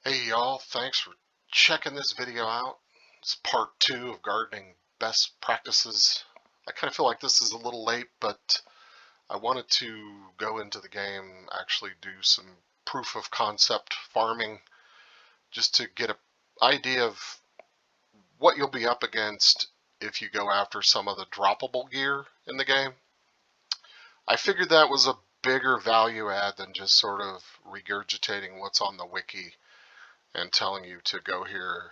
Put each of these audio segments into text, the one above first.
Hey y'all, thanks for checking this video out. It's part 2 of gardening best practices. I kind of feel like this is a little late, but I wanted to go into the game, actually do some proof of concept farming, just to get an idea of what you'll be up against if you go after some of the droppable gear in the game. I figured that was a bigger value add than just sort of regurgitating what's on the wiki and telling you to go here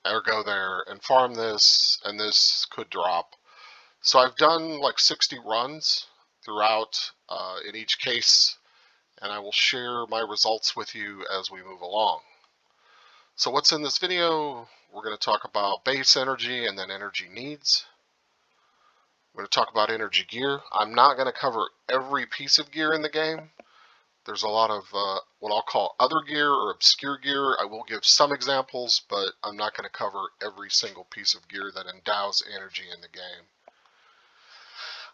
or go there and farm this, and this could drop. So I've done like 60 runs throughout in each case, and I will share my results with you as we move along. So what's in this video? We're going to talk about base energy and then energy needs. We're going to talk about energy gear. I'm not going to cover every piece of gear in the game. There's a lot of what I'll call other gear or obscure gear. I will give some examples, but I'm not going to cover every single piece of gear that endows energy in the game.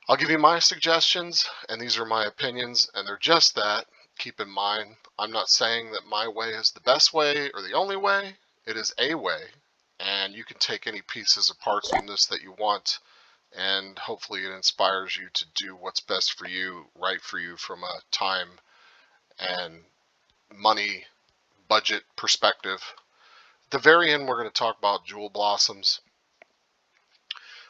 I'll give you my suggestions, and these are my opinions, and they're just that. Keep in mind, I'm not saying that my way is the best way or the only way. It is a way, and you can take any pieces or parts from this that you want, and hopefully it inspires you to do what's best for you, right for you from a time and money budget perspective. At the very end, we're going to talk about jewel blossoms.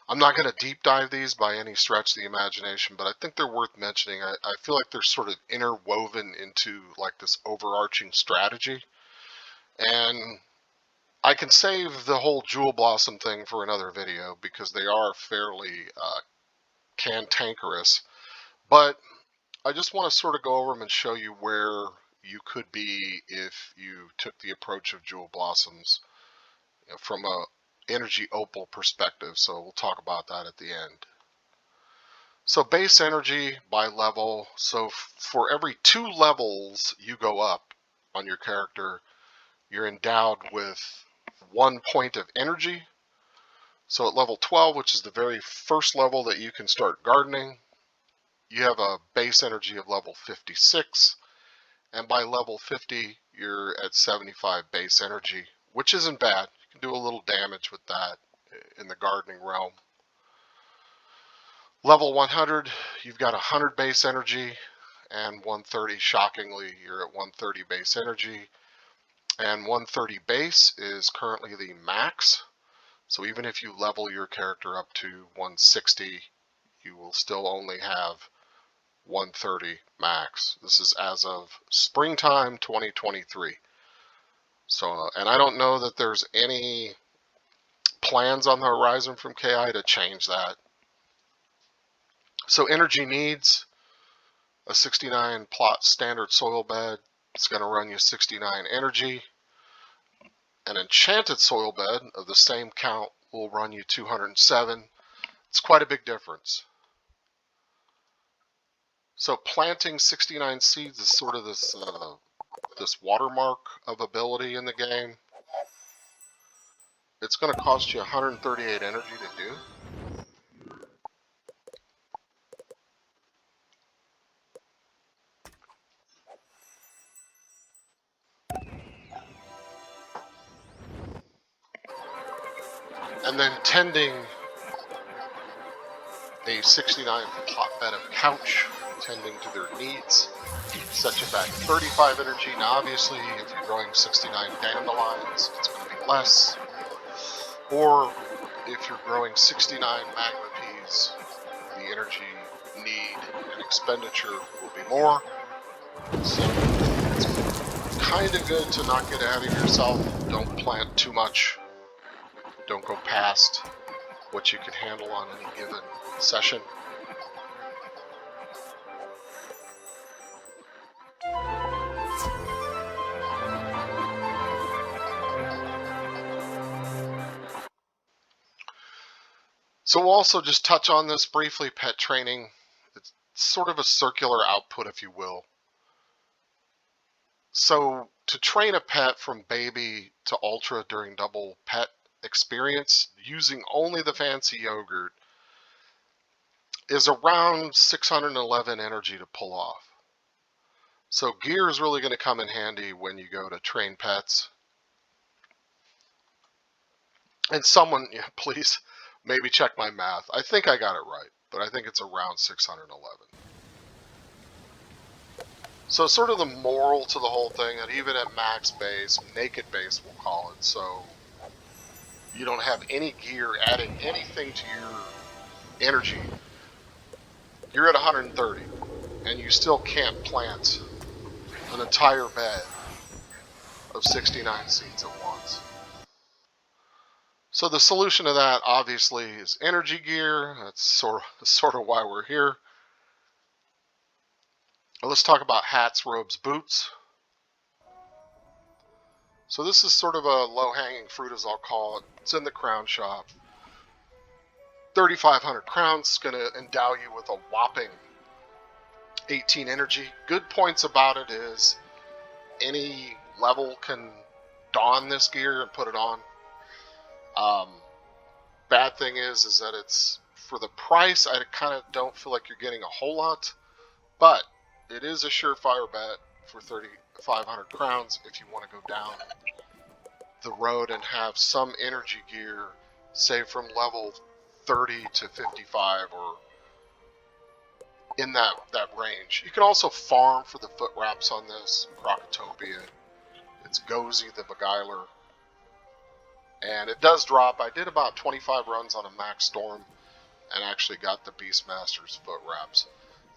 I'm not going to deep dive these by any stretch of the imagination, but I think they're worth mentioning. I feel like they're sort of interwoven into like this overarching strategy, and I can save the whole jewel blossom thing for another video because they are fairly cantankerous, but I just want to sort of go over them and show you where you could be if you took the approach of jewel blossoms, from a energy opal perspective. So we'll talk about that at the end. So base energy by level. So for every 2 levels you go up on your character, you're endowed with 1 point of energy. So at level 12, which is the very first level that you can start gardening, you have a base energy of level 56, and by level 50 you're at 75 base energy, which isn't bad. You can do a little damage with that in the gardening realm. Level 100, you've got 100 base energy, and 130, shockingly, you're at 130 base energy, and 130 base is currently the max. So even if you level your character up to 160, you will still only have 130 max. This is as of springtime 2023. So, and I don't know that there's any plans on the horizon from KI to change that. So energy needs, a 69 plot standard soil bed. It's going to run you 69 energy. An enchanted soil bed of the same count will run you 207. It's quite a big difference. So planting 69 seeds is sort of this watermark of ability in the game. It's going to cost you 138 energy to do. And then tending a 69 plot bed of couch, tending to their needs, set you back 35 energy. Now obviously if you're growing 69 dandelions, it's going to be less. Or if you're growing 69 magma peas, the energy need and expenditure will be more. So it's kind of good to not get ahead of yourself. Don't plant too much. Don't go past what you can handle on any given session. So we'll also just touch on this briefly, pet training. It's sort of a circular output, if you will. So to train a pet from baby to ultra during double pet experience using only the fancy yogurt is around 611 energy to pull off. So gear is really going to come in handy when you go to train pets. And someone, yeah, please, maybe check my math. I think I got it right, but I think it's around 611. So sort of the moral to the whole thing, that even at max base, naked base we'll call it, so you don't have any gear adding anything to your energy, you're at 130, and you still can't plant an entire bed of 69 seeds at once. So the solution to that obviously is energy gear. That's sort of why we're here. Let's talk about hats, robes, boots. So this is sort of a low-hanging fruit, as I'll call it. It's in the crown shop. 3,500 crowns, going to endow you with a whopping 18 energy. Good points about it is any level can don this gear and put it on. Bad thing is that it's, for the price, I kind of don't feel like you're getting a whole lot, but it is a surefire bet for 3,500 crowns if you want to go down the road and have some energy gear, say from level 30 to 55 or in that range. You can also farm for the foot wraps on this, Crocotopia. It's Gozy the Beguiler. And it does drop. I did about 25 runs on a Max Storm and actually got the Beastmaster's foot wraps.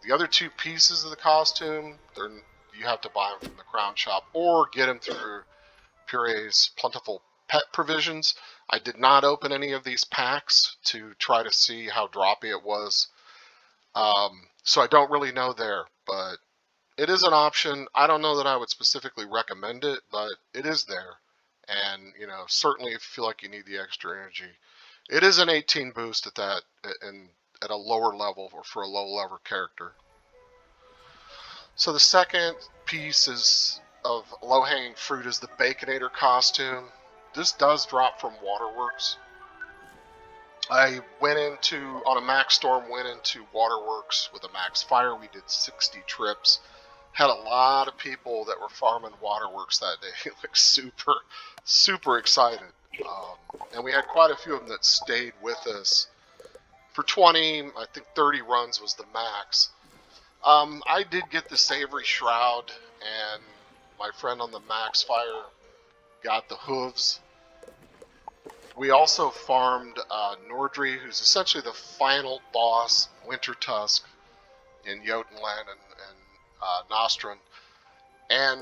The other two pieces of the costume, you have to buy them from the crown shop or get them through Puree's plentiful pet provisions. I did not open any of these packs to try to see how droppy it was. So I don't really know there, but it is an option. I don't know that I would specifically recommend it, but it is there. And, you know, certainly if you feel like you need the extra energy, it is an 18 boost at that, and at a lower level or for a low level character. So the second piece is of low-hanging fruit is the Baconator costume. This does drop from Waterworks. I went into, on a Max Storm, went into Waterworks with a Max Fire. We did 60 trips. Had a lot of people that were farming Waterworks that day, like super excited. And we had quite a few of them that stayed with us for 20, I think 30 runs was the max. I did get the Savory Shroud, and my friend on the Max Fire got the hooves. We also farmed Nordri, who's essentially the final boss, Winter Tusk, in Jotunland and Nostrum. And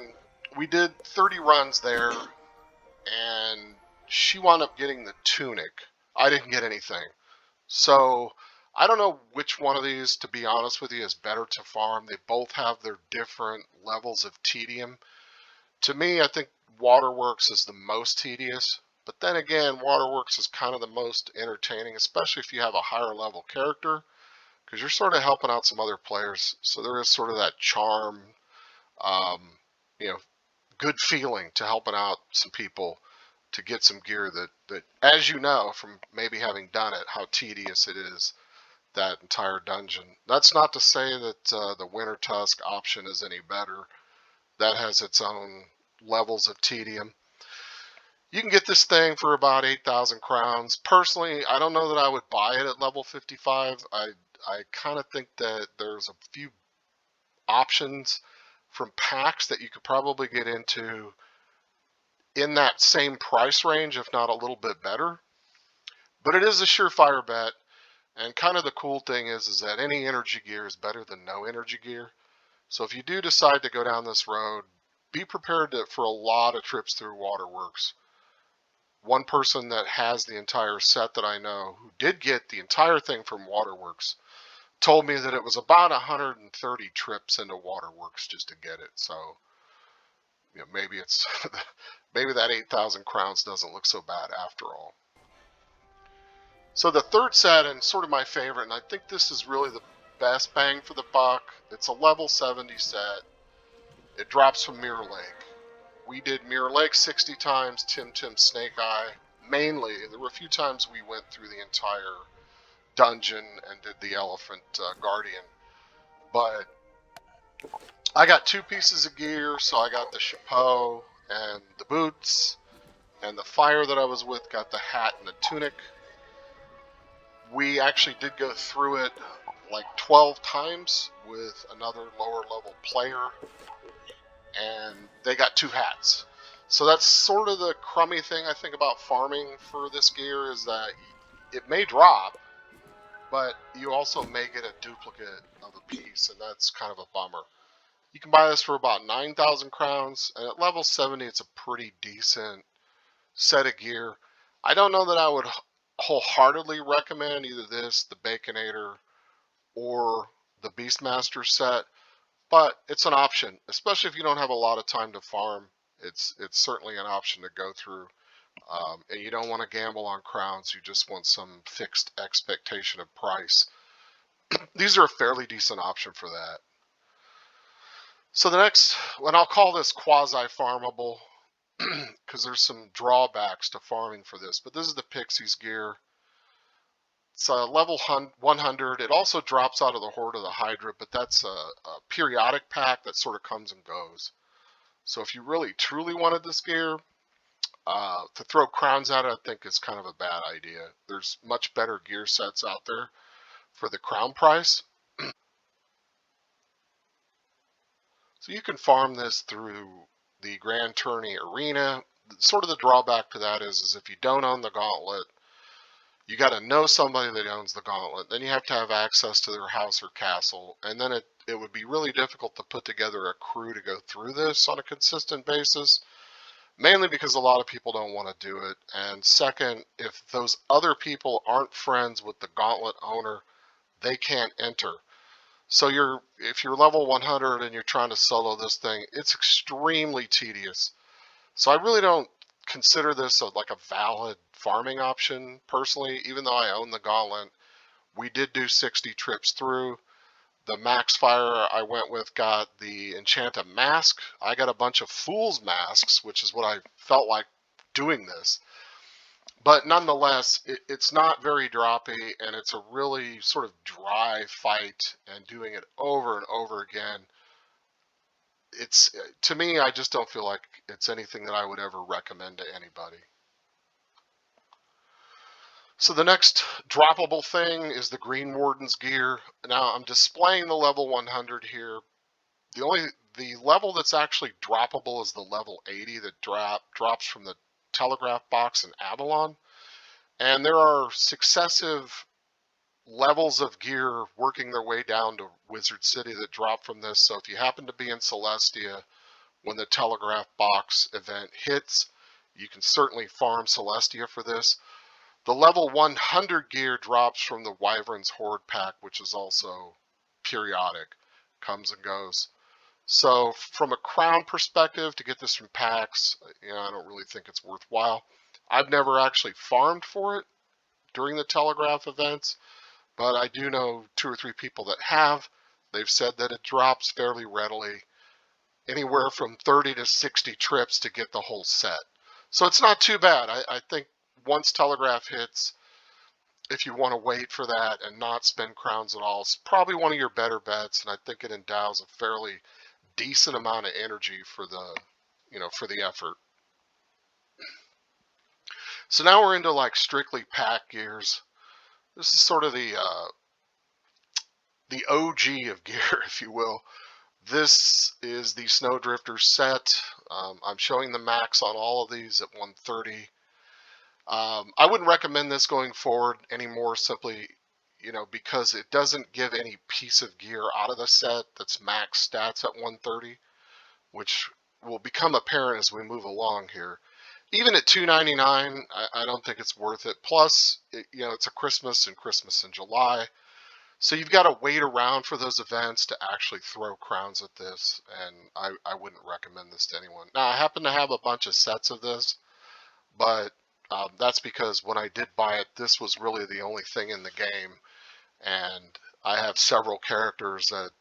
we did 30 runs there, and she wound up getting the tunic. I didn't get anything. So I don't know which one of these, to be honest with you, is better to farm. They both have their different levels of tedium. To me, I think Waterworks is the most tedious. But then again, Waterworks is kind of the most entertaining, especially if you have a higher level character, because you're sort of helping out some other players. So there is sort of that charm, you know, good feeling to helping out some people to get some gear that, as you know from maybe having done it, how tedious it is, that entire dungeon. That's not to say that the Winter Tusk option is any better. That has its own levels of tedium. You can get this thing for about 8,000 crowns. Personally, I don't know that I would buy it at level 55. I kind of think that there's a few options from packs that you could probably get into in that same price range, if not a little bit better. But it is a surefire bet. And kind of the cool thing is that any energy gear is better than no energy gear. So if you do decide to go down this road, be prepared for a lot of trips through Waterworks. One person that has the entire set that I know, who did get the entire thing from Waterworks, told me that it was about 130 trips into Waterworks just to get it. So, you know, maybe it's maybe that 8,000 crowns doesn't look so bad after all. So the third set, and sort of my favorite, and I think this is really the best bang for the buck. It's a level 70 set. It drops from Mirror Lake. We did Mirror Lake 60 times, Tim Snake Eye. Mainly, there were a few times we went through the entire dungeon and did the Elephant Guardian. But I got two pieces of gear, so I got the chapeau and the boots. and the fire that I was with got the hat and the tunic. We actually did go through it like 12 times with another lower level player, and they got 2 hats. So that's sort of the crummy thing I think about farming for this gear, is that it may drop, but you also may get a duplicate of a piece, and that's kind of a bummer. You can buy this for about 9,000 crowns, and at level 70 it's a pretty decent set of gear. I don't know that I would wholeheartedly recommend either this, the Baconator, or the Beastmaster set, but it's an option, especially if you don't have a lot of time to farm. It's certainly an option to go through, and you don't want to gamble on crowns. You just want some fixed expectation of price. These are a fairly decent option for that. So the next, and I'll call this quasi-farmable, because there's some drawbacks to farming for this, but this is the Pixies gear. It's a level 100. It also drops out of the Horde of the Hydra, but that's a periodic pack that sort of comes and goes. So if you really truly wanted this gear, to throw crowns at it, I think is kind of a bad idea. There's much better gear sets out there for the crown price. So you can farm this through the Grand Tourney Arena. Sort of the drawback to that is if you don't own the gauntlet, you got to know somebody that owns the gauntlet. Then you have to have access to their house or castle, and then it would be really difficult to put together a crew to go through this on a consistent basis, mainly because a lot of people don't want to do it. And second, if those other people aren't friends with the gauntlet owner, they can't enter. So if you're level 100 and you're trying to solo this thing, it's extremely tedious. So I really don't consider this like a valid farming option personally, even though I own the gauntlet. We did do 60 trips through. The max fire I went with got the Enchanta mask. I got a bunch of Fool's masks, which is what I felt like doing this. But nonetheless, it's not very droppy, and it's a really sort of dry fight, and doing it over and over again, to me, I just don't feel like it's anything that I would ever recommend to anybody. So the next droppable thing is the Green Warden's gear. Now I'm displaying the level 100 here. The level that's actually droppable is the level 80 that drops from the telegraph box in Avalon. And there are successive levels of gear working their way down to Wizard City that drop from this. So if you happen to be in Celestia when the telegraph box event hits, you can certainly farm Celestia for this. The level 100 gear drops from the Wyvern's Horde pack, which is also periodic, comes and goes. So from a crown perspective, to get this from packs, I don't really think it's worthwhile. I've never actually farmed for it during the telegraph events, but I do know 2 or 3 people that have. They've said that it drops fairly readily, anywhere from 30 to 60 trips to get the whole set. So it's not too bad. I think once telegraph hits, if you want to wait for that and not spend crowns at all, it's probably one of your better bets, and I think it endows a fairly decent amount of energy for the effort. So now we're into like strictly pack gears. This is sort of the OG of gear, if you will. This is the Snowdrifter set. I'm showing the max on all of these at 130. I wouldn't recommend this going forward anymore, simply because it doesn't give any piece of gear out of the set that's max stats at 130, which will become apparent as we move along here. Even at $2.99, I don't think it's worth it. Plus, it's a Christmas in July, so you've got to wait around for those events to actually throw crowns at this, and I wouldn't recommend this to anyone. Now, I happen to have a bunch of sets of this, but that's because when I did buy it, this was really the only thing in the game, and I have several characters that,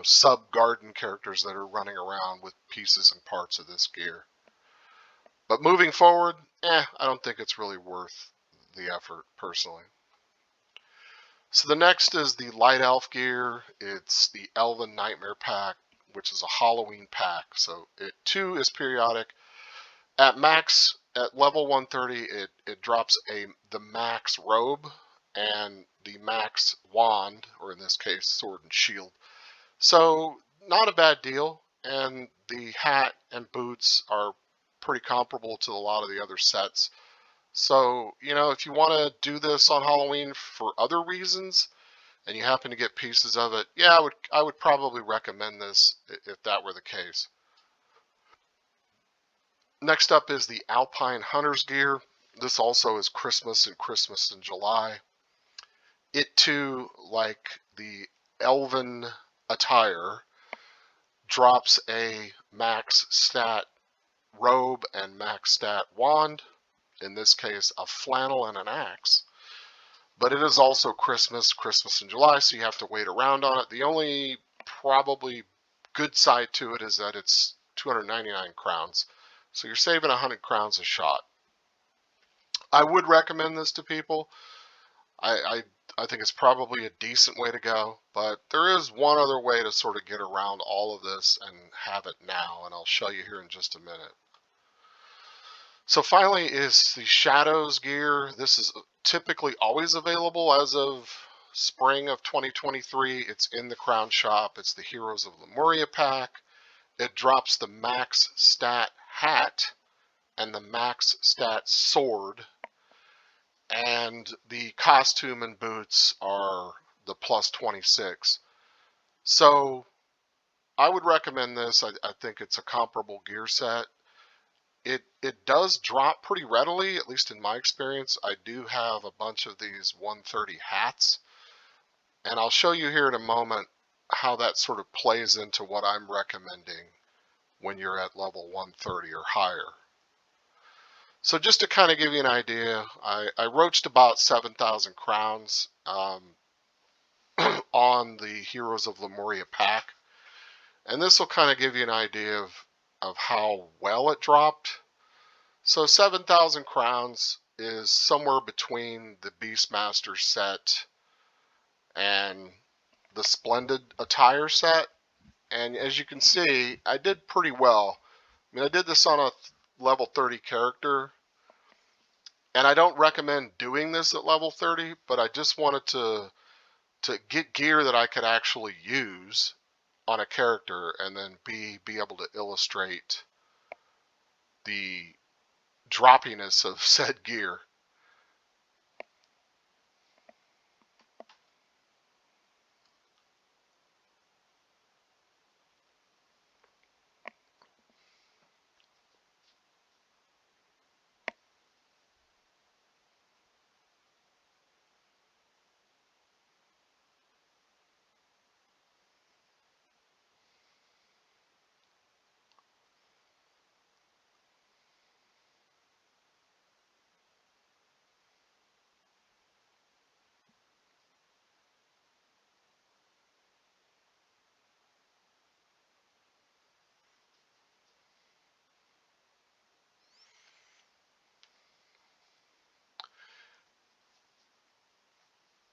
sub-garden characters that are running around with pieces and parts of this gear. But moving forward, I don't think it's really worth the effort, personally. So the next is the Light Elf gear. It's the Elven Nightmare pack, which is a Halloween pack. So it too is periodic. At max at level 130, it drops the max robe and the max wand, or in this case, sword and shield. So not a bad deal, and the hat and boots are pretty comparable to a lot of the other sets. So, if you want to do this on Halloween for other reasons, and you happen to get pieces of it, yeah, I would probably recommend this if that were the case. Next up is the Alpine Hunter's Gear. This also is Christmas and Christmas in July. It too, like the Elven attire, drops a max stat robe and max stat wand. In this case, a flannel and an axe. But it is also Christmas in July, so you have to wait around on it. The only probably good side to it is that it's 299 crowns. So you're saving 100 crowns a shot. I would recommend this to people. I think it's probably a decent way to go, but there is one other way to sort of get around all of this and have it now, and I'll show you here in just a minute. So finally is the Shadows gear. This is typically always available as of spring of 2023. It's in the Crown Shop. It's the Heroes of Lemuria pack. It drops the max stat hat and the max stat sword, and the costume and boots are the plus 26. So I would recommend this. I think it's a comparable gear set. It does drop pretty readily, at least in my experience. I do have a bunch of these 130 hats, and I'll show you here in a moment how that sort of plays into what I'm recommending when you're at level 130 or higher. So just to kind of give you an idea, I roached about 7,000 crowns on the Heroes of Lemuria pack, and this will kind of give you an idea of how well it dropped. So 7,000 crowns is somewhere between the Beastmaster set and the Splendid attire set. And as you can see, I did pretty well. I mean, I did this on a level 30 character, and I don't recommend doing this at level 30, but I just wanted to get gear that I could actually use on a character and then be able to illustrate the droppiness of said gear.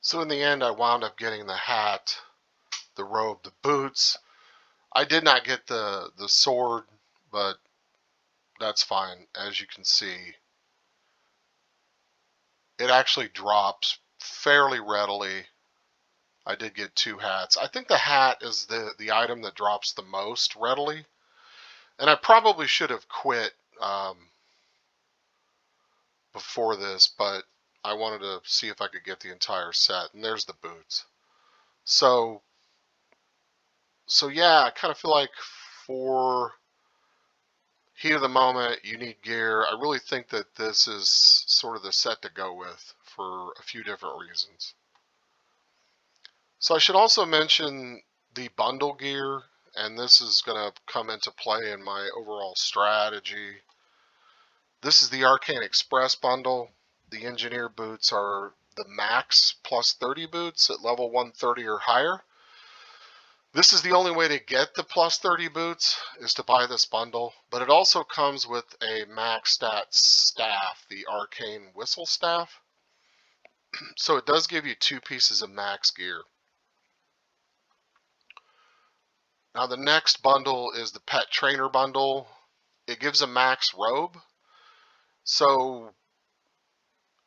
So in the end, I wound up getting the hat, the robe, the boots. I did not get the sword, but that's fine. As you can see, it actually drops fairly readily. I did get 2 hats. I think the hat is the item that drops the most readily. And I probably should have quit before this, but I wanted to see if I could get the entire set. And there's the boots. So yeah, I kind of feel like for heat of the moment, you need gear. I really think that this is sort of the set to go with for a few different reasons. So I should also mention the bundle gear, and this is going to come into play in my overall strategy. This is the Arcane Express bundle. The engineer boots are the max plus 30 boots at level 130 or higher. This is the only way to get the plus 30 boots, is to buy this bundle, but it also comes with a max stat staff, the Arcane Whistle Staff. So it does give you 2 pieces of max gear. Now the next bundle is the Pet Trainer bundle. It gives a max robe, So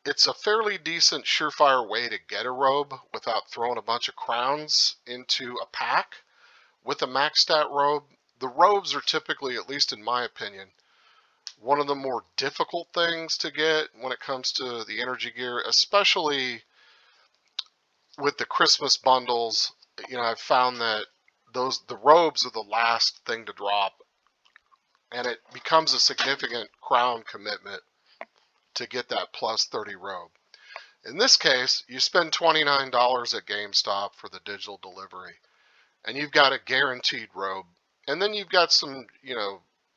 it's a fairly decent surefire way to get a robe without throwing a bunch of crowns into a pack. With a max stat robe, the robes are typically, at least in my opinion, one of the more difficult things to get when it comes to the energy gear, especially with the Christmas bundles. I've found that the robes are the last thing to drop, and it becomes a significant crown commitment to get that plus 30 robe. In this case, you spend $29 at GameStop for the digital delivery, and you've got a guaranteed robe. And then you've got some,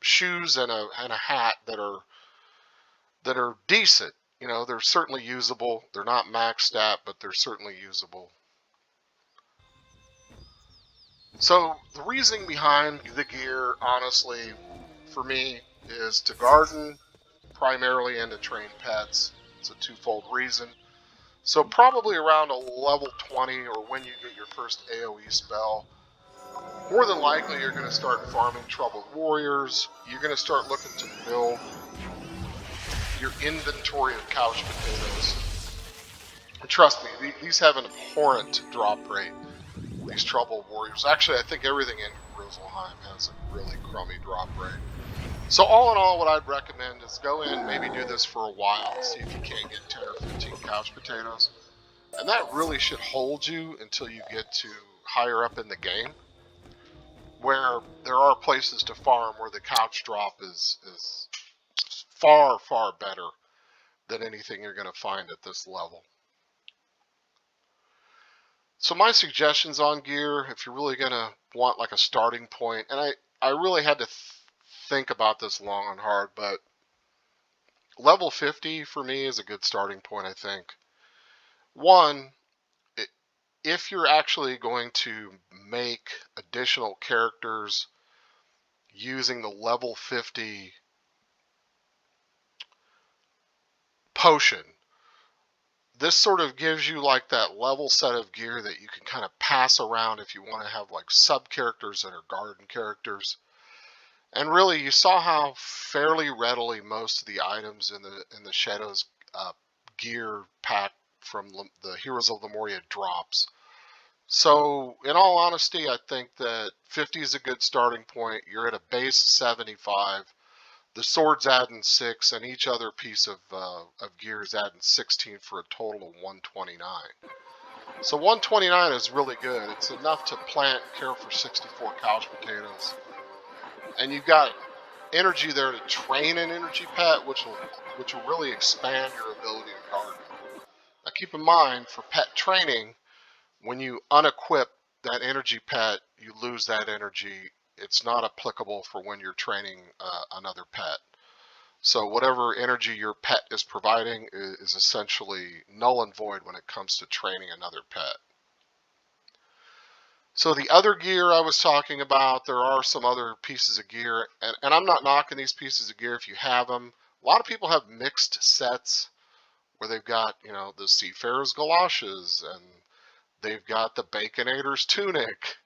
shoes and a hat that are decent. They're certainly usable. They're not maxed stat, but they're certainly usable. So the reasoning behind the gear, honestly, for me, is to garden primarily and to train pets. It's a twofold reason. So probably around a level 20, or when you get your first AoE spell, more than likely you're going to start farming troubled warriors. You're going to start looking to build your inventory of couch potatoes. And trust me, these have an abhorrent drop rate, these troubled warriors. Actually, I think everything in Grizzleheim has a really crummy drop rate. So all in all, what I'd recommend is go in, maybe do this for a while, see if you can't get 10 or 15 couch potatoes. And that really should hold you until you get to higher up in the game, where there are places to farm where the couch drop is far, far better than anything you're going to find at this level. So my suggestions on gear, if you're really going to want like a starting point, and I really had to think about this long and hard, but level 50 for me is a good starting point, I think. One, if you're actually going to make additional characters using the level 50 potion, this sort of gives you like that level set of gear that you can kind of pass around if you want to have like sub characters that are garden characters. And really, you saw how fairly readily most of the items in the Shadows gear pack from the Heroes of Lemuria drops. So, in all honesty, I think that 50 is a good starting point. You're at a base 75. The sword's adding 6, and each other piece of gear is adding 16 for a total of 129. So 129 is really good. It's enough to plant and care for 64 couch potatoes. And you've got energy there to train an energy pet, which will really expand your ability to garden. Now keep in mind, for pet training, when you unequip that energy pet, you lose that energy. It's not applicable for when you're training another pet. So whatever energy your pet is providing is essentially null and void when it comes to training another pet. So the other gear I was talking about, there are some other pieces of gear, and I'm not knocking these pieces of gear if you have them. A lot of people have mixed sets where they've got, the Seafarer's galoshes, and they've got the Baconator's tunic.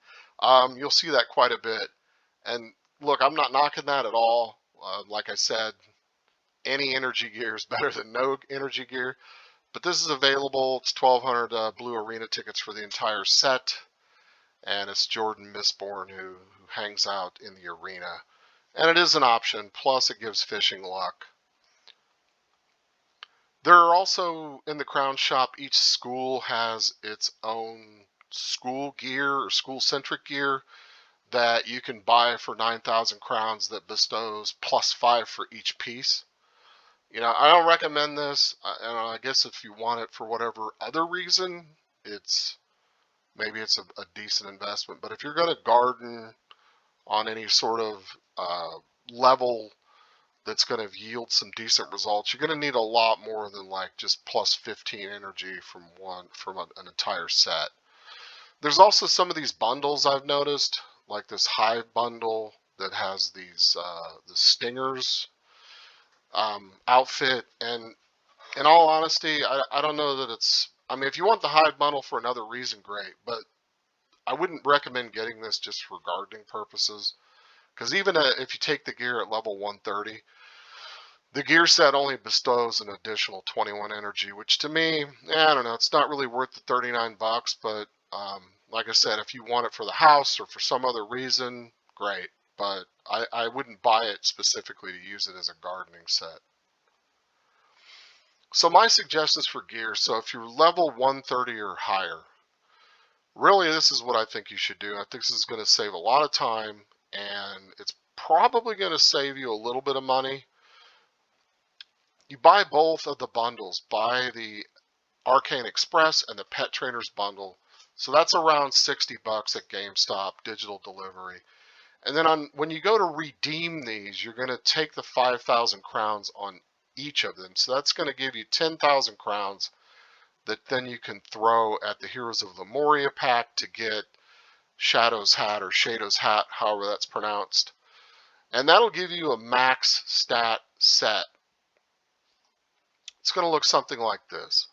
You'll see that quite a bit. And look, I'm not knocking that at all. Like I said, any energy gear is better than no energy gear. But this is available. It's 1,200 blue arena tickets for the entire set. And it's Jordan Mistborn who hangs out in the arena. And it is an option. Plus, it gives fishing luck. There are also, in the Crown Shop, each school has its own school gear or school-centric gear that you can buy for 9,000 crowns that bestows +5 for each piece. I don't recommend this, and I guess if you want it for whatever other reason, maybe it's a decent investment. But if you're going to garden on any sort of level that's going to yield some decent results, you're going to need a lot more than like just +15 energy from an entire set. There's also some of these bundles I've noticed, like this Hive bundle that has these the Stingers outfit, and in all honesty, I don't know that it's, if you want the Hive bundle for another reason, great, but I wouldn't recommend getting this just for gardening purposes, because even if you take the gear at level 130, The gear set only bestows an additional 21 energy, which to me, I don't know, it's not really worth the 39 bucks, but like I said, if you want it for the house or for some other reason, great. But I wouldn't buy it specifically to use it as a gardening set. So my suggestions for gear, so if you're level 130 or higher, really this is what I think you should do. I think this is going to save a lot of time, and it's probably going to save you a little bit of money. You buy both of the bundles. Buy the Arcane Express and the Pet Trainers bundle. So that's around 60 bucks at GameStop, digital delivery. And then when you go to redeem these, you're going to take the 5,000 crowns on each of them. So that's going to give you 10,000 crowns that then you can throw at the Heroes of Lemuria pack to get Shadow's Hat or Shadow's Hat, however that's pronounced. And that'll give you a max stat set. It's going to look something like this.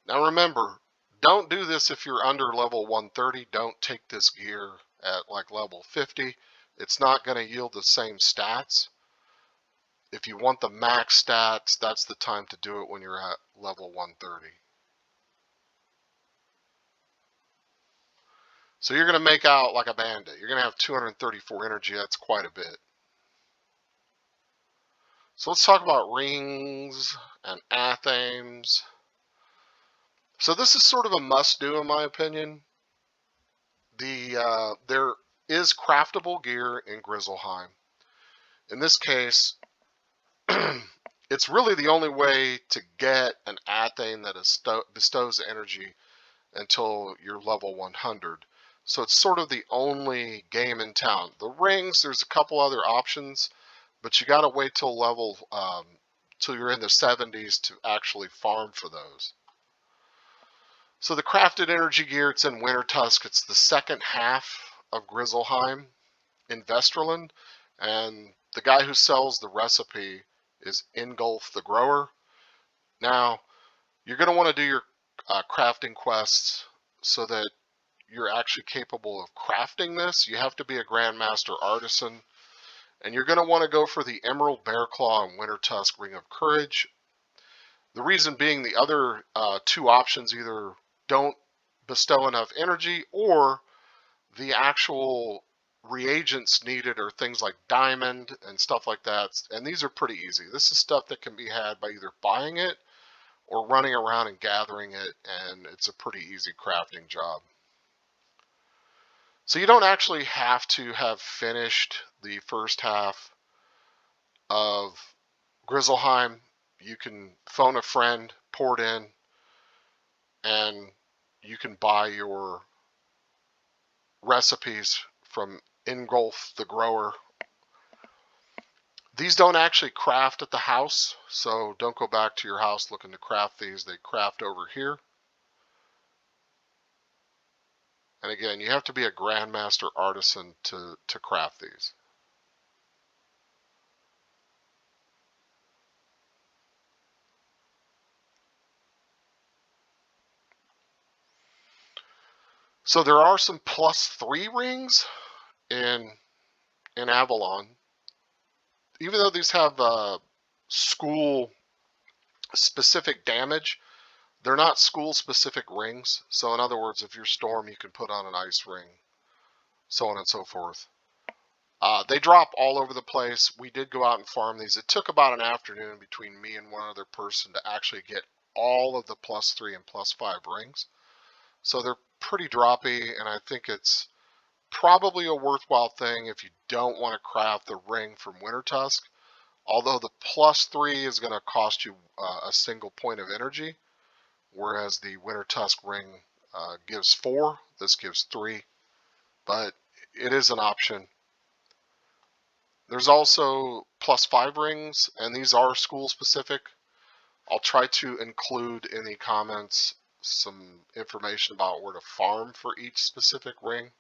Now remember, don't do this if you're under level 130. Don't take this gear at like level 50. It's not going to yield the same stats. If you want the max stats, that's the time to do it when you're at level 130. So you're going to make out like a bandit. You're going to have 234 energy. That's quite a bit. So let's talk about rings and athames. So this is sort of a must-do in my opinion. There is craftable gear in Grizzleheim. In this case, it's really the only way to get an athame that bestows energy until you're level 100. So it's sort of the only game in town. The rings, there's a couple other options, but you got to wait till till you're in the 70s to actually farm for those. So the crafted energy gear, it's in Wintertusk. It's the second half of Grizzleheim in Vesterland, and the guy who sells the recipe is Ingolf the Grower. Now, you're going to want to do your crafting quests so that you're actually capable of crafting this. You have to be a Grandmaster Artisan, and you're going to want to go for the Emerald Bear Claw and Wintertusk Ring of Courage. The reason being the other two options either don't bestow enough energy, or the actual reagents needed are things like diamond and stuff like that. And these are pretty easy. This is stuff that can be had by either buying it or running around and gathering it, and it's a pretty easy crafting job. So you don't actually have to have finished the first half of Grizzleheim. You can phone a friend, port in, and you can buy your recipes from Ingolf the Grower. These don't actually craft at the house, so don't go back to your house looking to craft these. They craft over here. And again, you have to be a Grandmaster Artisan to craft these. So there are some +3 rings in Avalon. Even though these have school specific damage, they're not school specific rings. So in other words, if you're Storm, you can put on an ice ring, so on and so forth. They drop all over the place. We did go out and farm these. It took about an afternoon between me and one other person to actually get all of the +3 and +5 rings. So they're pretty droppy, and I think it's probably a worthwhile thing if you don't want to craft the ring from Wintertusk. Although the +3 is going to cost you a single point of energy, whereas the Wintertusk ring gives 4. This gives 3, but it is an option. There's also +5 rings, and these are school specific. I'll try to include in the comments some information about where to farm for each specific ring.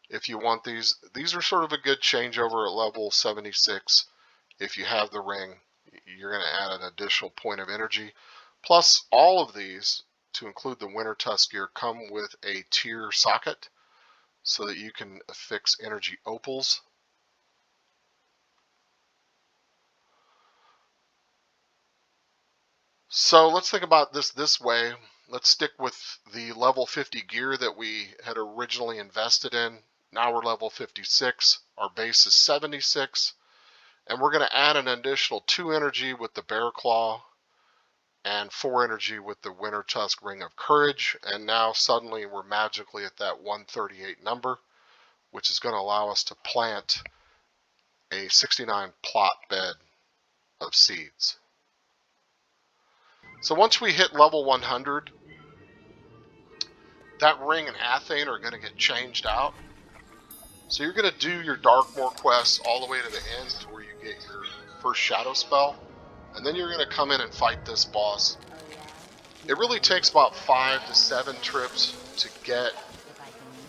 If you want these are sort of a good changeover at level 76. If you have the ring, you're going to add an additional point of energy. Plus, all of these, to include the Wintertusk gear, come with a tier socket so that you can affix energy opals. So let's think about this way. Let's stick with the level 50 gear that we had originally invested in. Now we're level 56. Our base is 76. And we're going to add an additional 2 energy with the Bear Claw and 4 energy with the Winter Tusk Ring of Courage. And now suddenly we're magically at that 138 number, which is going to allow us to plant a 69 plot bed of seeds. So once we hit level 100, that ring and athame are going to get changed out. So you're going to do your Darkmoor quests all the way to the end to where you get your first shadow spell. And then you're going to come in and fight this boss. It really takes about 5 to 7 trips to get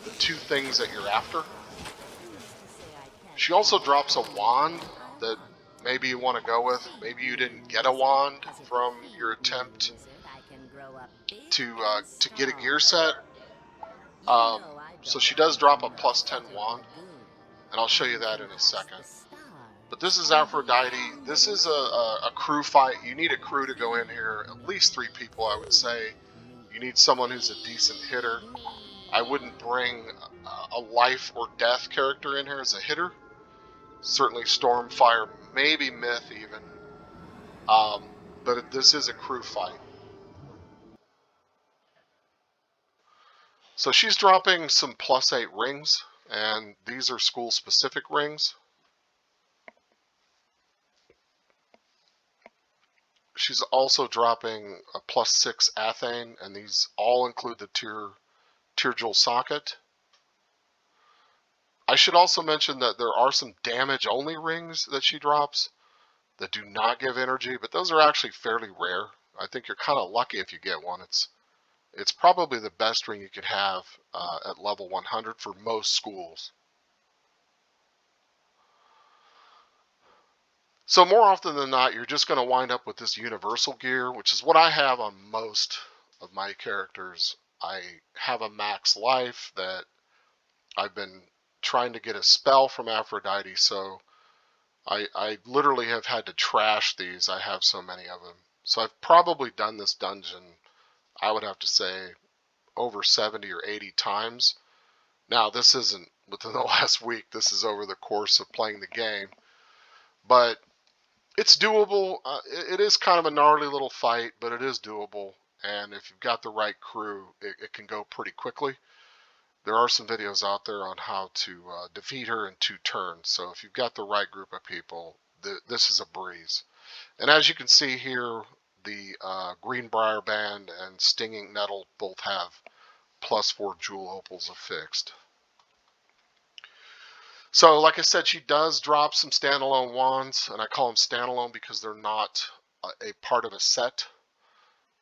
the 2 things that you're after. She also drops a wand that maybe you want to go with. Maybe you didn't get a wand from your attempt to get a gear set. So she does drop a plus 10 wand, and I'll show you that in a second. But this is Aphrodite. This is a crew fight. You need a crew to go in here, at least 3 people, I would say. You need someone who's a decent hitter. I wouldn't bring a life or death character in here as a hitter. Certainly Stormfire, maybe Myth even. But this is a crew fight. So she's dropping some +8 rings, and these are school-specific rings. She's also dropping a +6 athame, and these all include the Tear Jewel socket. I should also mention that there are some damage-only rings that she drops that do not give energy, but those are actually fairly rare. I think you're kind of lucky if you get one. It's probably the best ring you could have at level 100 for most schools. So more often than not, you're just going to wind up with this universal gear, which is what I have on most of my characters. I have a max life that I've been trying to get a spell from Aphrodite, so I literally have had to trash these. I have so many of them. So I've probably done this dungeon, I would have to say, over 70 or 80 times. Now, this isn't within the last week. This is over the course of playing the game. But it's doable. It is kind of a gnarly little fight, but it is doable. And if you've got the right crew, it can go pretty quickly. There are some videos out there on how to defeat her in 2 turns. So if you've got the right group of people, this is a breeze. And as you can see here, the Greenbrier Band and Stinging Nettle both have +4 jewel opals affixed. So like I said, she does drop some standalone wands, and I call them standalone because they're not a part of a set.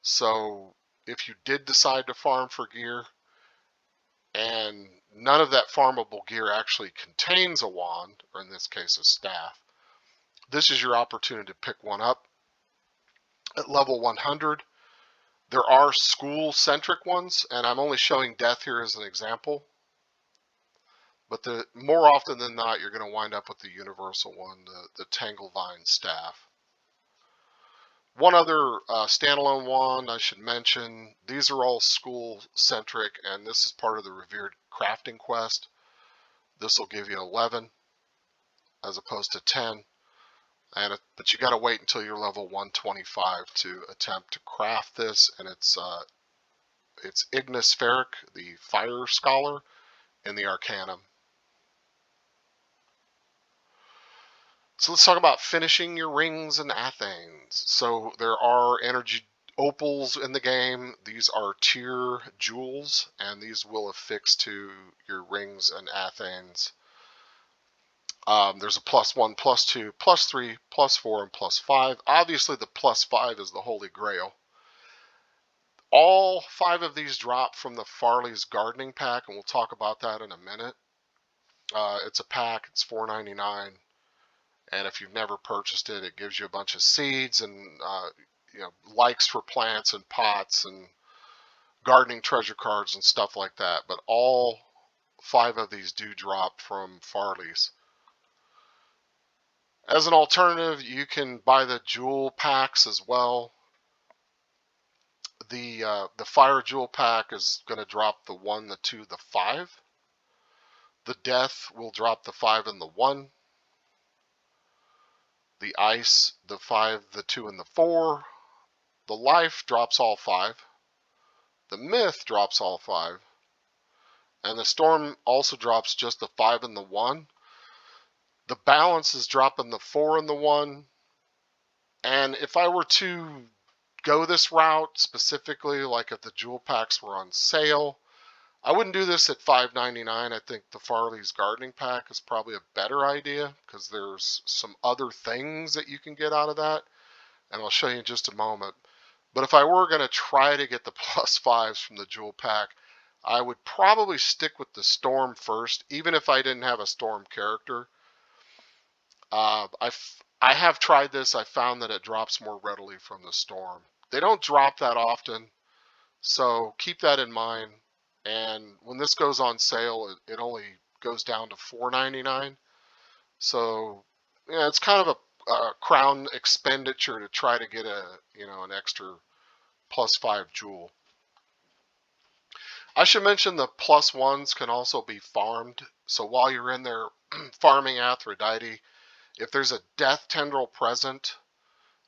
So if you did decide to farm for gear, and none of that farmable gear actually contains a wand, or in this case a staff, this is your opportunity to pick one up. At level 100, there are school-centric ones, and I'm only showing death here as an example. But more often than not, you're going to wind up with the universal one, the Tanglevine staff. One other standalone wand I should mention, these are all school-centric, and this is part of the Revered Crafting Quest. This will give you 11 as opposed to 10. But you got to wait until you're level 125 to attempt to craft this, and it's Ignis Ferric, the Fire Scholar, in the Arcanum. So let's talk about finishing your rings and athames. So there are energy opals in the game. These are tier jewels, and these will affix to your rings and athames. There's a +1, +2, +3, +4, and +5. Obviously, the +5 is the Holy Grail. All 5 of these drop from the Farley's Gardening Pack, and we'll talk about that in a minute. It's a pack. It's $4.99. And if you've never purchased it, it gives you a bunch of seeds and likes for plants and pots and gardening treasure cards and stuff like that. But all 5 of these do drop from Farley's. As an alternative, you can buy the jewel packs as well. The fire jewel pack is going to drop the 1, the 2, the 5. The death will drop the 5 and the 1. The ice, the 5, the 2, and the 4. The life drops all 5. The myth drops all 5. And the storm also drops just the 5 and the 1. The balance is dropping the 4 and the 1. And if I were to go this route specifically, like if the jewel packs were on sale, I wouldn't do this at $5.99. I think the Farley's gardening pack is probably a better idea because there's some other things that you can get out of that, and I'll show you in just a moment. But if I were going to try to get the +5s from the jewel pack, I would probably stick with the storm first, even if I didn't have a storm character. I have tried this. I found that it drops more readily from the storm. They don't drop that often, so keep that in mind. And when this goes on sale, it only goes down to $4.99. So yeah, it's kind of a crown expenditure to try to get an extra +5 jewel. I should mention the +1s can also be farmed. So while you're in there farming Aphrodite, if there's a death tendril present,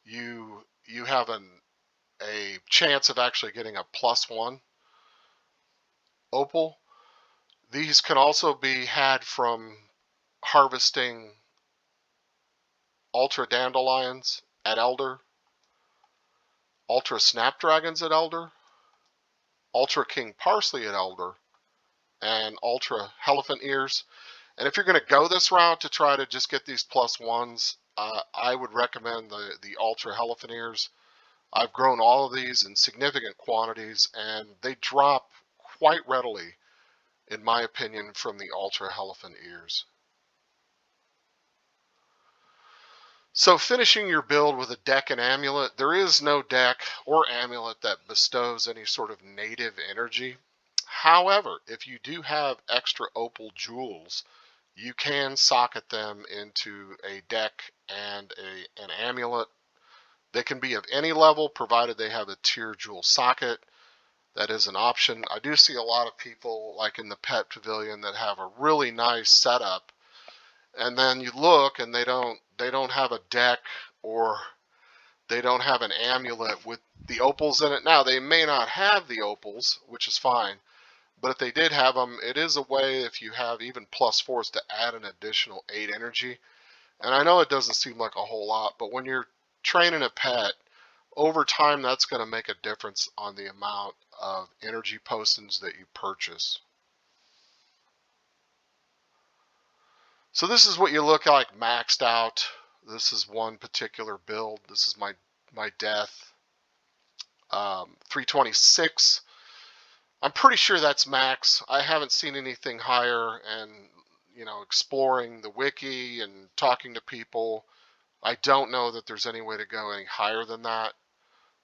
you have a chance of actually getting a +1 opal. These can also be had from harvesting ultra dandelions at Elder, ultra snapdragons at Elder, ultra king parsley at Elder, and ultra elephant ears. And if you're going to go this route to try to just get these +1s, I would recommend the ultra elephant ears. I've grown all of these in significant quantities, and they drop quite readily, in my opinion, from the ultra elephant ears. So finishing your build with a deck and amulet, there is no deck or amulet that bestows any sort of native energy. However, if you do have extra opal jewels, you can socket them into a deck and an amulet. They can be of any level, provided they have a tier jewel socket. That is an option. I do see a lot of people, like in the pet pavilion, that have a really nice setup, and then you look and they don't have a deck or they don't have an amulet with the opals in it. Now, they may not have the opals, which is fine, but if they did have them, it is a way, if you have even +4s, to add an additional 8 energy. And I know it doesn't seem like a whole lot, but when you're training a pet, over time that's going to make a difference on the amount of energy potions that you purchase. So this is what you look like maxed out. This is one particular build. This is my death. 326. I'm pretty sure that's max. I haven't seen anything higher, and exploring the wiki and talking to people, I don't know that there's any way to go any higher than that.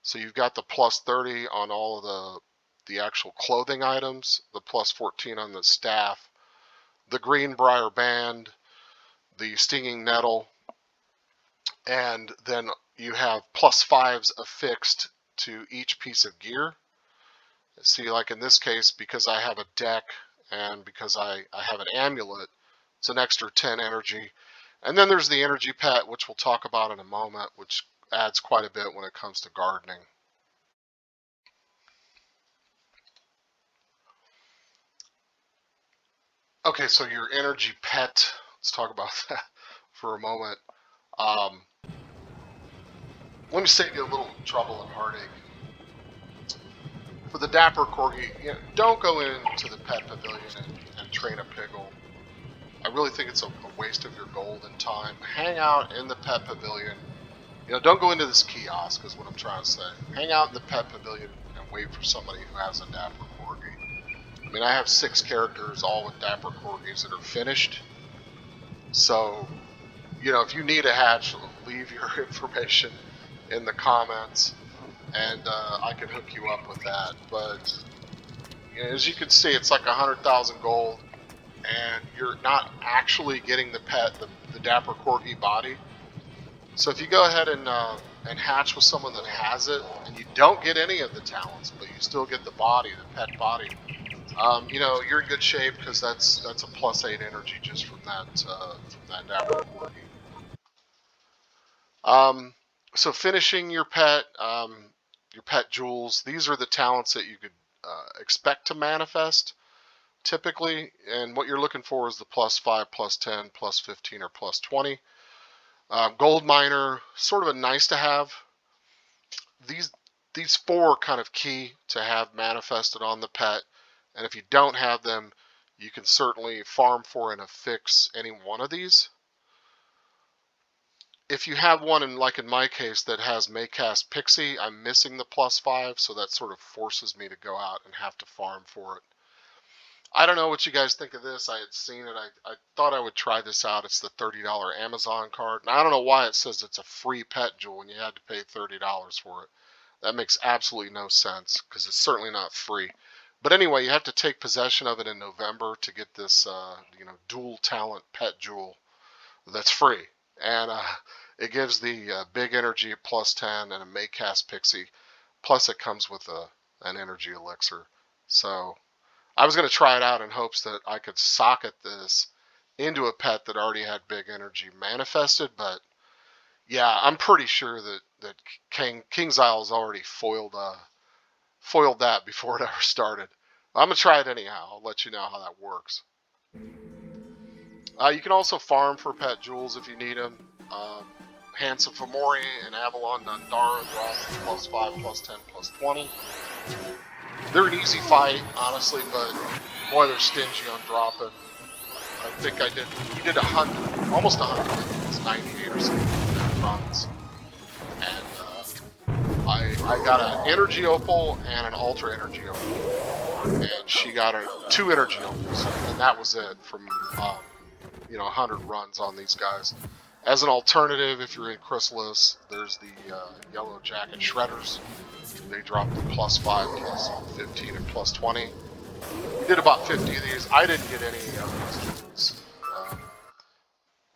So you've got the +30 on all of the actual clothing items, the +14 on the staff, the Greenbrier band, the stinging nettle, and then you have +5s affixed to each piece of gear. See, like in this case, because I have a deck and because I have an amulet, it's an extra 10 energy. And then there's the energy pet, which we'll talk about in a moment, which adds quite a bit when it comes to gardening. Okay, so your energy pet, let's talk about that for a moment. Let me save you a little trouble and heartache. For the dapper corgi, don't go into the pet pavilion and train a piggle. I really think it's a waste of your gold and time. Hang out in the pet pavilion. Don't go into this kiosk, is what I'm trying to say. Hang out in the pet pavilion and wait for somebody who has a dapper corgi. I mean, I have 6 characters, all with dapper corgis that are finished. So, if you need a hatch, leave your information in the comments, and I can hook you up with that. But as you can see, it's like 100,000 gold, and you're not actually getting the pet, the dapper corgi body. So if you go ahead and and hatch with someone that has it, and you don't get any of the talents, but you still get the body, the pet body, you know, you're in good shape because that's a +8 energy just from that downward quirky. So finishing your pet jewels, these are the talents that you could expect to manifest typically, and what you're looking for is the +5, +10, +15, or +20. Gold miner, sort of a nice to have. These four are kind of key to have manifested on the pet, and if you don't have them, you can certainly farm for and affix any one of these. If you have one, like in my case, that has Maycast Pixie, I'm missing the +5, so that sort of forces me to go out and have to farm for it. I don't know what you guys think of this. I had seen it. I thought I would try this out. It's the $30 Amazon card. Now, I don't know why it says it's a free pet jewel and you had to pay $30 for it. That makes absolutely no sense because it's certainly not free. But anyway, you have to take possession of it in November to get this, you know, dual talent pet jewel that's free. And it gives the big energy at +10 and a Maycast Pixie. Plus, it comes with an energy elixir. So I was going to try it out in hopes that I could socket this into a pet that already had big energy manifested, but yeah, I'm pretty sure that King's Isle's already foiled that before it ever started. I'm going to try it anyhow. I'll let you know how that works. You can also farm for pet jewels if you need them. Handsome Fomori and Avalon Nodor drop +5, +10, +20. They're an easy fight, honestly, but boy, they're stingy on dropping. I think we did 100, almost 100. It's 98 or something runs, and I got an energy opal and an ultra energy opal, and she got 2 energy opals, and that was it from you know, 100 runs on these guys. As an alternative, if you're in Chrysalis, there's the Yellow Jacket Shredders. They drop the +5, +15, and +20. We did about 50 of these. I didn't get any of these jewels.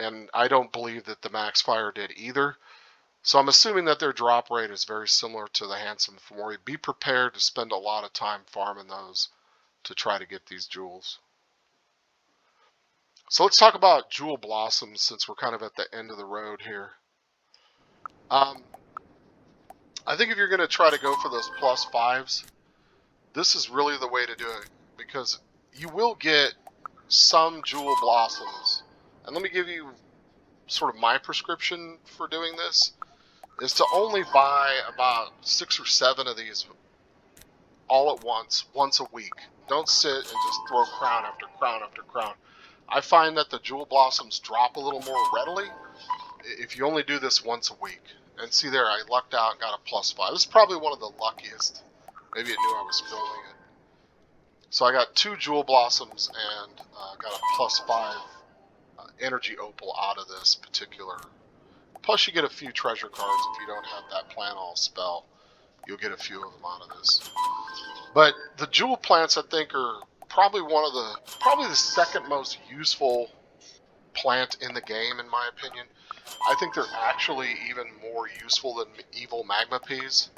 And I don't believe that the Max Fire did either. So I'm assuming that their drop rate is very similar to the Handsome Fomori. Be prepared to spend a lot of time farming those to try to get these jewels. So let's talk about Jewel Blossoms since we're kind of at the end of the road here. I think if you're going to try to go for those +5s, this is really the way to do it because you will get some Jewel Blossoms. And let me give you sort of my prescription for doing this is to only buy about 6 or 7 of these all at once a week. Don't sit and just throw crown after crown after crown. I find that the Jewel Blossoms drop a little more readily if you only do this once a week. And see there, I lucked out and got a +5. This is probably one of the luckiest. Maybe it knew I was filming it. So I got 2 Jewel Blossoms and got a +5 energy opal out of this particular. Plus you get a few treasure cards if you don't have that plant all spell. You'll get a few of them out of this. But the jewel plants, I think, are probably the second most useful plant in the game, in my opinion. I think they're actually even more useful than evil magma peas.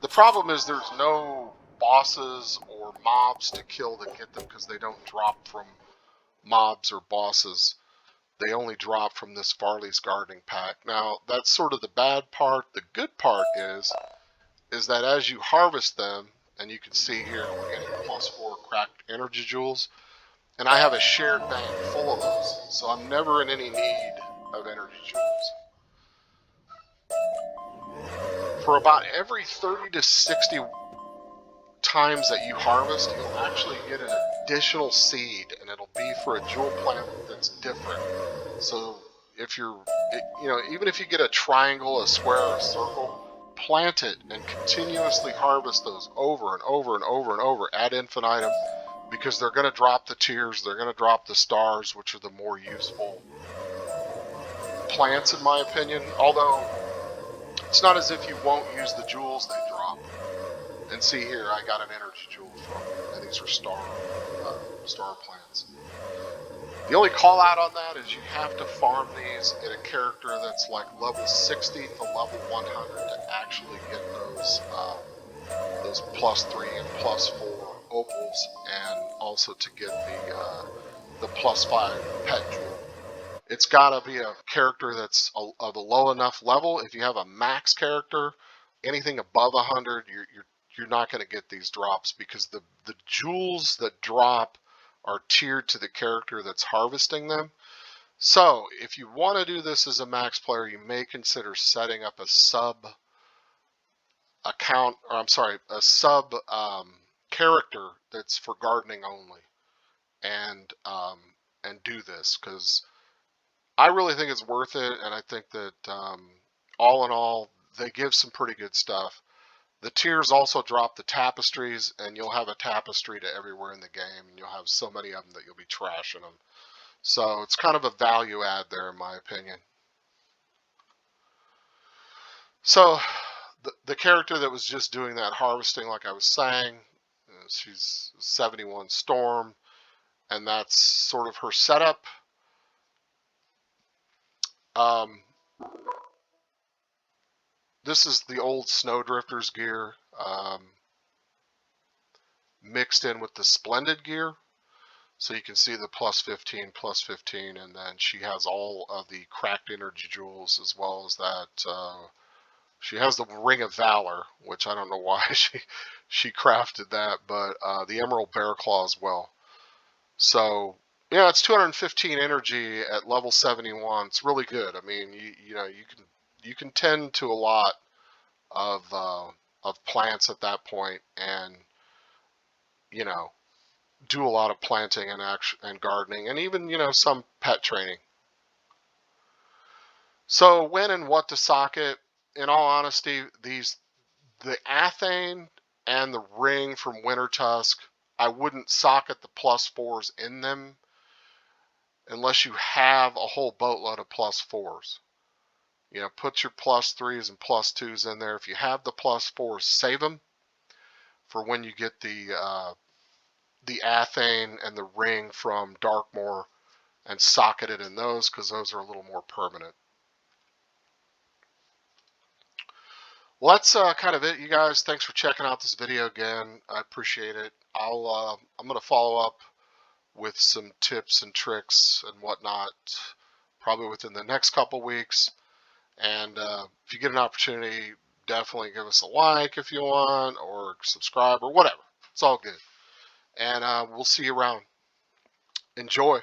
The problem is there's no bosses or mobs to kill that get them because they don't drop from mobs or bosses. They only drop from this Farley's Gardening Pack. Now, that's sort of the bad part. The good part is that as you harvest them, and you can see here, we're getting +4 cracked energy jewels, and I have a shared bank full of those, so I'm never in any need of energy jewels. For about every 30 to 60 times that you harvest, you'll actually get an additional seed, and it'll be for a jewel plant that's different. So if you're, you know, even if you get a triangle, a square, or a circle, plant it and continuously harvest those over and over and over and over ad infinitum, because they're going to drop the tears, they're going to drop the stars, which are the more useful plants in my opinion. Although it's not as if you won't use the jewels they drop. And see here, I got an energy jewel from them, and these are star plants. The only call out on that is you have to farm these in a character that's like level 60 to level 100 to actually get those +3 and +4 opals, and also to get the +5 pet jewel. It's got to be a character that's of a low enough level. If you have a max character, anything above 100, you're not going to get these drops, because the jewels that drop are tiered to the character that's harvesting them. So if you want to do this as a max player, you may consider setting up a sub account, or I'm sorry, a sub character that's for gardening only, and do this, because I really think it's worth it, and I think that all in all, they give some pretty good stuff. The tiers also drop the tapestries, and you'll have a tapestry to everywhere in the game, and you'll have so many of them that you'll be trashing them. So it's kind of a value add there, in my opinion. So the character that was just doing that harvesting, like I was saying, she's 71 Storm, and that's sort of her setup. This is the old Snowdrifter's gear mixed in with the Splendid gear. So you can see the +15, +15, and then she has all of the cracked energy jewels, as well as that. She has the Ring of Valor, which I don't know why she crafted that, but the Emerald Bear Claw as well. So yeah, it's 215 energy at level 71. It's really good. I mean, you can tend to a lot of plants at that point, and do a lot of planting and gardening, and even some pet training. So when and what to socket, in all honesty, the athame and the ring from Winter Tusk, I wouldn't socket the +4s in them unless you have a whole boatload of +4s. Put your +3s and +2s in there. If you have the +4s, save them for when you get the athame and the ring from Darkmoor, and socket it in those, because those are a little more permanent. Well, that's kind of it, you guys. Thanks for checking out this video again. I appreciate it. I'm going to follow up with some tips and tricks and whatnot, probably within the next couple weeks. And if you get an opportunity, definitely give us a like if you want, or subscribe, or whatever. It's all good. And we'll see you around. Enjoy.